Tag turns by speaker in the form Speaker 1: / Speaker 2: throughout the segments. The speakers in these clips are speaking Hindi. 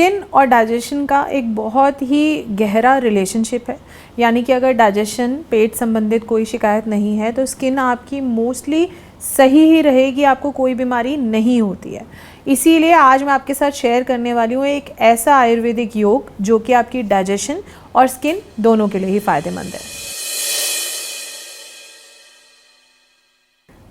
Speaker 1: स्किन और डाइजेशन का एक बहुत ही गहरा रिलेशनशिप है, यानी कि अगर डाइजेशन पेट संबंधित कोई शिकायत नहीं है तो स्किन आपकी मोस्टली सही ही रहेगी, आपको कोई बीमारी नहीं होती है। इसीलिए आज मैं आपके साथ शेयर करने वाली हूँ एक ऐसा आयुर्वेदिक योग जो कि आपकी डाइजेशन और स्किन दोनों के लिए ही फ़ायदेमंद है।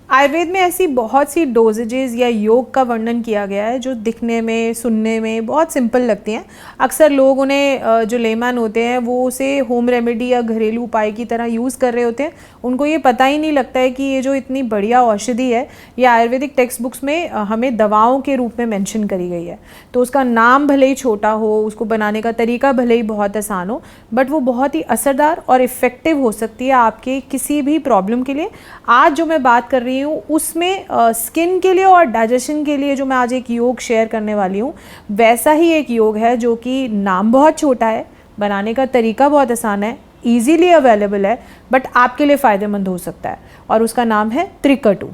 Speaker 1: आयुर्वेद में ऐसी बहुत सी डोजेजेस या योग का वर्णन किया गया है जो दिखने में सुनने में बहुत सिंपल लगती हैं। अक्सर लोग उन्हें जो लेमैन होते हैं वो उसे होम रेमेडी या घरेलू उपाय की तरह यूज़ कर रहे होते हैं। उनको ये पता ही नहीं लगता है कि ये जो इतनी बढ़िया औषधि है ये आयुर्वेदिक टेक्स्ट बुक्स में हमें दवाओं के रूप में मेंशन करी गई है। तो उसका नाम भले ही छोटा हो, उसको बनाने का तरीका भले ही बहुत आसान हो, बट वो बहुत ही असरदार और इफ़ेक्टिव हो सकती है आपके किसी भी प्रॉब्लम के लिए। आज जो मैं बात कर रही हूँ उसमें स्किन के लिए और डाइजेशन के लिए जो मैं आज एक योग शेयर करने वाली हूँ वैसा ही एक योग है जो कि नाम बहुत छोटा है, बनाने का तरीका बहुत आसान है, ईजीली अवेलेबल है, बट आपके लिए फ़ायदेमंद हो सकता है और उसका नाम है त्रिकटु।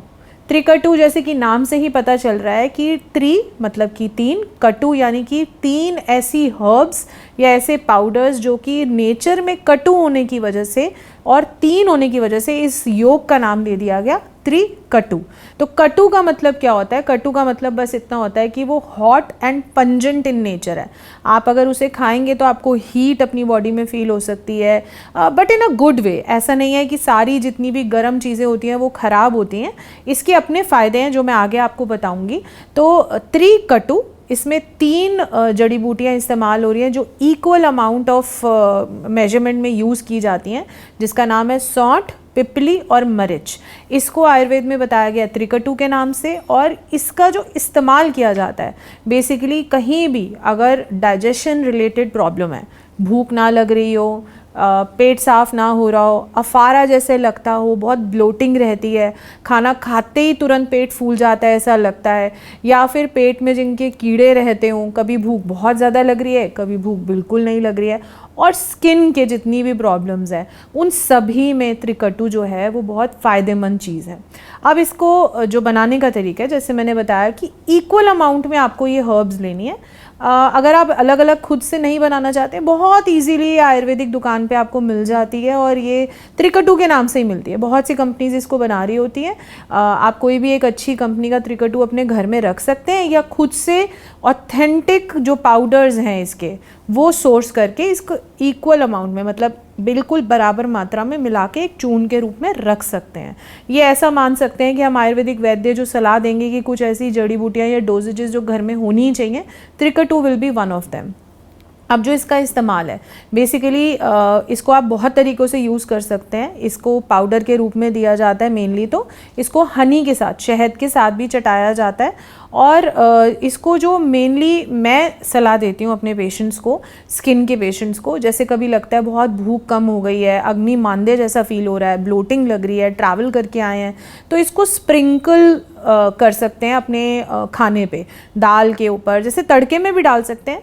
Speaker 1: त्रिकटु जैसे कि नाम से ही पता चल रहा है कि त्रि मतलब कि तीन, कटु यानी कि तीन ऐसी हर्ब्स या ऐसे पाउडर्स जो कि नेचर में कटु होने की वजह से और तीन होने की वजह से इस योग का नाम दे दिया गया त्रिकटु। तो कटु का मतलब क्या होता है? कटु का मतलब बस इतना होता है कि वो hot and pungent in nature है। आप अगर उसे खाएंगे तो आपको हीट अपनी बॉडी में फील हो सकती है, but in a good way. ऐसा नहीं है कि सारी जितनी भी गर्म चीज़ें होती हैं वो ख़राब होती हैं, इसके अपने फ़ायदे हैं जो मैं आगे आपको बताऊँगी। तो त्रिकटु, इसमें तीन जड़ी बूटियाँ इस्तेमाल हो रही हैं जो इक्वल अमाउंट ऑफ मेजरमेंट में यूज़ की जाती हैं, जिसका नाम है सौंठ, पिपली और मरिच। इसको आयुर्वेद में बताया गया त्रिकटु के नाम से। और इसका जो इस्तेमाल किया जाता है बेसिकली कहीं भी अगर डाइजेशन रिलेटेड प्रॉब्लम है, भूख ना लग रही हो, पेट साफ ना हो रहा हो, अफारा जैसे लगता हो, बहुत ब्लोटिंग रहती है, खाना खाते ही तुरंत पेट फूल जाता है ऐसा लगता है, या फिर पेट में जिनके कीड़े रहते हों, कभी भूख बहुत ज़्यादा लग रही है, कभी भूख बिल्कुल नहीं लग रही है, और स्किन के जितनी भी प्रॉब्लम्स हैं उन सभी में त्रिकटु जो है वो बहुत फ़ायदेमंद चीज़ है। अब इसको जो बनाने का तरीका है, जैसे मैंने बताया कि इक्वल अमाउंट में आपको ये हर्ब्स लेनी है। अगर आप अलग अलग खुद से नहीं बनाना चाहते, बहुत इजीली आयुर्वेदिक दुकान पे आपको मिल जाती है और ये त्रिकटु के नाम से ही मिलती है। बहुत सी कंपनीज इसको बना रही होती हैं। आप कोई भी एक अच्छी कंपनी का त्रिकटु अपने घर में रख सकते हैं या खुद से ऑथेंटिक जो पाउडर्स हैं इसके वो सोर्स करके इसको इक्वल अमाउंट में, मतलब बिल्कुल बराबर मात्रा में मिला के एक चूर्ण के रूप में रख सकते हैं। ये ऐसा मान सकते हैं कि हम आयुर्वेदिक वैद्य जो सलाह देंगे कि कुछ ऐसी जड़ी बूटियाँ या डोजेजेस जो घर में होनी ही चाहिए, Trikatu will be one of them. अब जो इसका इस्तेमाल है बेसिकली इसको आप बहुत तरीक़ों से यूज़ कर सकते हैं। इसको पाउडर के रूप में दिया जाता है मेनली, तो इसको हनी के साथ, शहद के साथ भी चटाया जाता है। और इसको जो मेनली मैं सलाह देती हूँ अपने पेशेंट्स को, स्किन के पेशेंट्स को, जैसे कभी लगता है बहुत भूख कम हो गई है, अग्नि मांदे जैसा फील हो रहा है, ब्लोटिंग लग रही है, ट्रैवल करके आए हैं, तो इसको स्प्रिंकल कर सकते हैं अपने खाने पे, दाल के ऊपर, जैसे तड़के में भी डाल सकते हैं,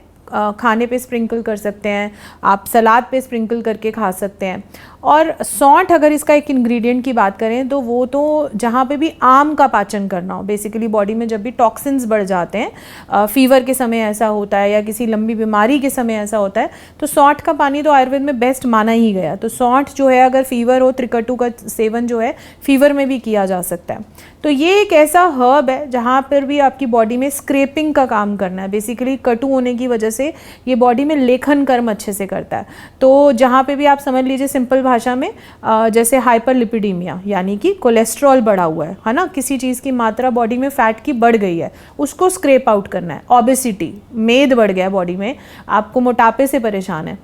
Speaker 1: खाने पे स्प्रिंकल कर सकते हैं, आप सलाद पे स्प्रिंकल करके खा सकते हैं। और सौंठ, अगर इसका एक इंग्रेडिएंट की बात करें तो वो तो जहाँ पे भी आम का पाचन करना हो, बेसिकली बॉडी में जब भी टॉक्सिन्स बढ़ जाते हैं, फीवर के समय ऐसा होता है या किसी लंबी बीमारी के समय ऐसा होता है, तो सौंठ का पानी तो आयुर्वेद में बेस्ट माना ही गया। तो सौंठ जो है, अगर फीवर हो, त्रिकटु का सेवन जो है फीवर में भी किया जा सकता है। तो ये एक ऐसा हर्ब है जहाँ पर भी आपकी बॉडी में स्क्रैपिंग का काम करना है। बेसिकली कटु होने की वजह से ये बॉडी में लेखन कर्म अच्छे से करता है। तो जहाँ पे भी आप समझ लीजिए सिंपल भाषा में, जैसे हाइपरलिपिडीमिया यानी कि कोलेस्ट्रॉल बढ़ा हुआ है ना, किसी चीज़ की मात्रा बॉडी में फैट की बढ़ गई है, उसको स्क्रैप आउट करना है। ओबेसिटी, मेद बढ़ गया बॉडी में, आपको मोटापे से परेशान है,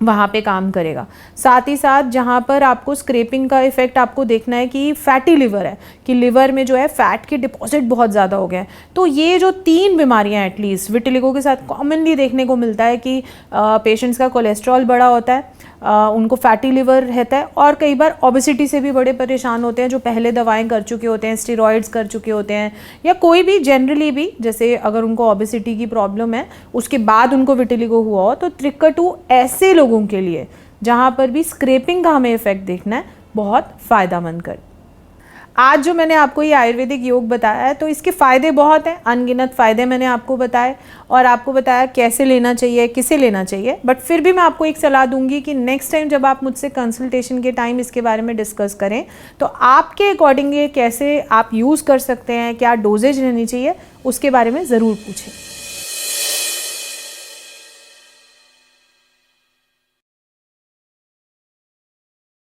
Speaker 1: वहाँ पे काम करेगा। साथ ही साथ जहाँ पर आपको स्क्रैपिंग का इफेक्ट आपको देखना है कि फैटी लिवर है, कि लिवर में जो है फैट की डिपॉजिट बहुत ज़्यादा हो गया है, तो ये जो तीन बीमारियाँ एटलीस्ट विटिलिगो के साथ कॉमनली देखने को मिलता है कि पेशेंट्स का कोलेस्ट्रॉल बढ़ा होता है, उनको फैटी लिवर रहता है, और कई बार ओबेसिटी से भी बड़े परेशान होते हैं जो पहले दवाएं कर चुके होते हैं, स्टेरॉइड्स कर चुके होते हैं, या कोई भी जनरली भी, जैसे अगर उनको ओबेसिटी की प्रॉब्लम है उसके बाद उनको विटिलिगो हुआ हो, तो त्रिकटु ऐसे लोगों के लिए जहाँ पर भी स्क्रैपिंग का हमें इफेक्ट देखना है बहुत फ़ायदेमंद कर। आज जो मैंने आपको ये आयुर्वेदिक योग बताया है तो इसके फ़ायदे बहुत हैं, अनगिनत फ़ायदे मैंने आपको बताए और आपको बताया कैसे लेना चाहिए, किसे लेना चाहिए। बट फिर भी मैं आपको एक सलाह दूंगी कि नेक्स्ट टाइम जब आप मुझसे कंसल्टेशन के टाइम इसके बारे में डिस्कस करें तो आपके अकॉर्डिंग ये कैसे आप यूज़ कर सकते हैं, क्या डोजेज रहनी चाहिए, उसके बारे में ज़रूर पूछें।